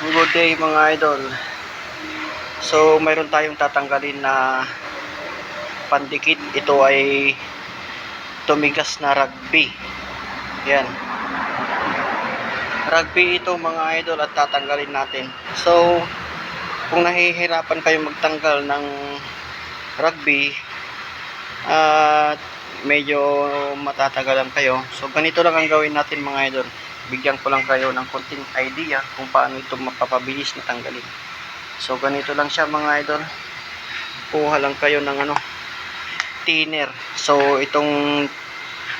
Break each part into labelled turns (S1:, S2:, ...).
S1: Good day mga idol. So mayroon tayong tatanggalin na pandikit. Ito ay tumigas na rugby. Yan. Rugby ito mga idol at tatanggalin natin. So kung nahihirapan kayo magtanggal ng rugby at medyo matatagalan kayo. So ganito lang ang gawin natin mga idol. Bigyan ko lang kayo ng konting idea kung paano ito mapapabilis na tanggalin. So ganito lang siya mga idol. Kuha lang kayo ng thinner. So itong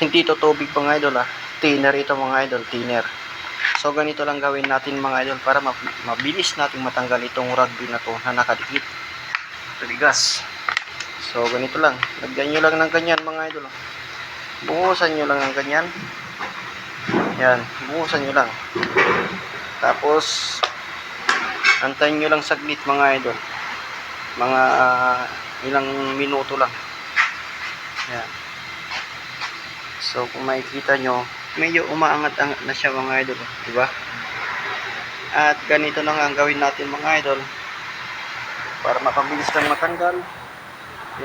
S1: hindi to tubig mga idol thinner ito mga idol, thinner. So ganito lang gawin natin mga idol para mabilis nating matanggal itong rugby na to na nakadikit. Tubigas. So ganito lang. Lagyan nyo lang ng ganyan mga idol. Buhusan nyo lang ng ganyan. Yan, buhusan nyo lang. Tapos antayin nyo lang saglit mga idol. Mga ilang minuto lang. Yan. So kung makikita nyo, medyo umaangat-angat na siya mga idol, di ba? At ganito na nga ang gawin natin mga idol para mapabilis lang matanggal.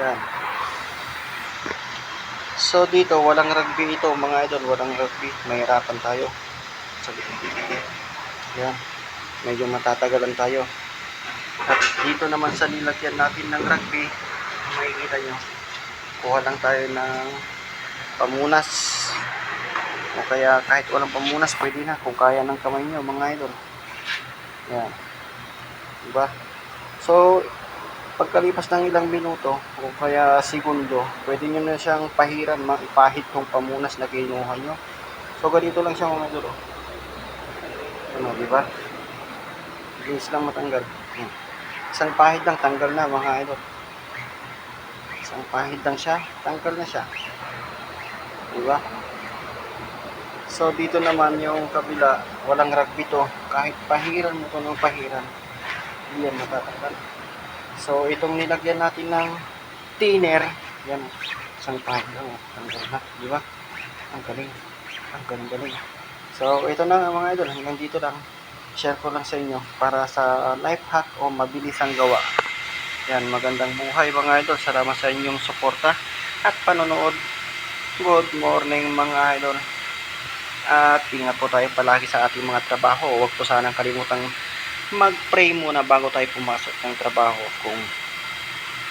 S1: Yan. So dito walang rugby ito mga idol, walang rugby. Mahirapan tayo. Yan. Medyo matatagalan tayo. At dito naman sa nilagyan natin ng rugby, makikita nyo, kuha lang tayo ng pamunas. O kaya kahit walang pamunas, pwede na kung kaya ng kamay nyo mga idol. Yan. Diba? So, pagkalipas ng ilang minuto o kaya segundo, pwede nyo na siyang pahiran, ipahit tong pamunas na kinuha nyo. So, ganito lang siya mga idol. Ano, diba? Bilis lang matanggal. Isang pahid lang, tanggal na mga idol. Isang pahid lang siya, tanggal na siya. Diba? So dito naman yung kabila, walang rugby to. Kahit pahiran mo to ng pahiran, hindi yan matatanggal. So itong nilagyan natin ng thinner, yan, isang pahid lang, tanggal na. Diba? Ang galing. Ang galing. So ito na mga idol, hanggang dito lang. Share ko lang sa inyo para sa life hack o mabilis ang gawa. Yan, magandang buhay mga idol. Salamat sa inyong suporta at panonood. Good morning mga idol. At ingat po tayo palagi sa ating mga trabaho. Huwag po sanang kalimutang mag-pray muna bago tayo pumasok ng trabaho kung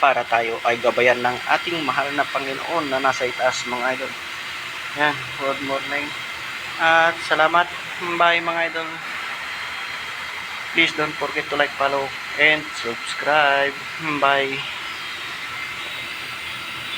S1: para tayo ay gabayan ng ating mahal na Panginoon na nasa itaas mga idol. Yan, good morning. At salamat. Bye mga idol. Please don't forget to like, follow, and subscribe. Bye.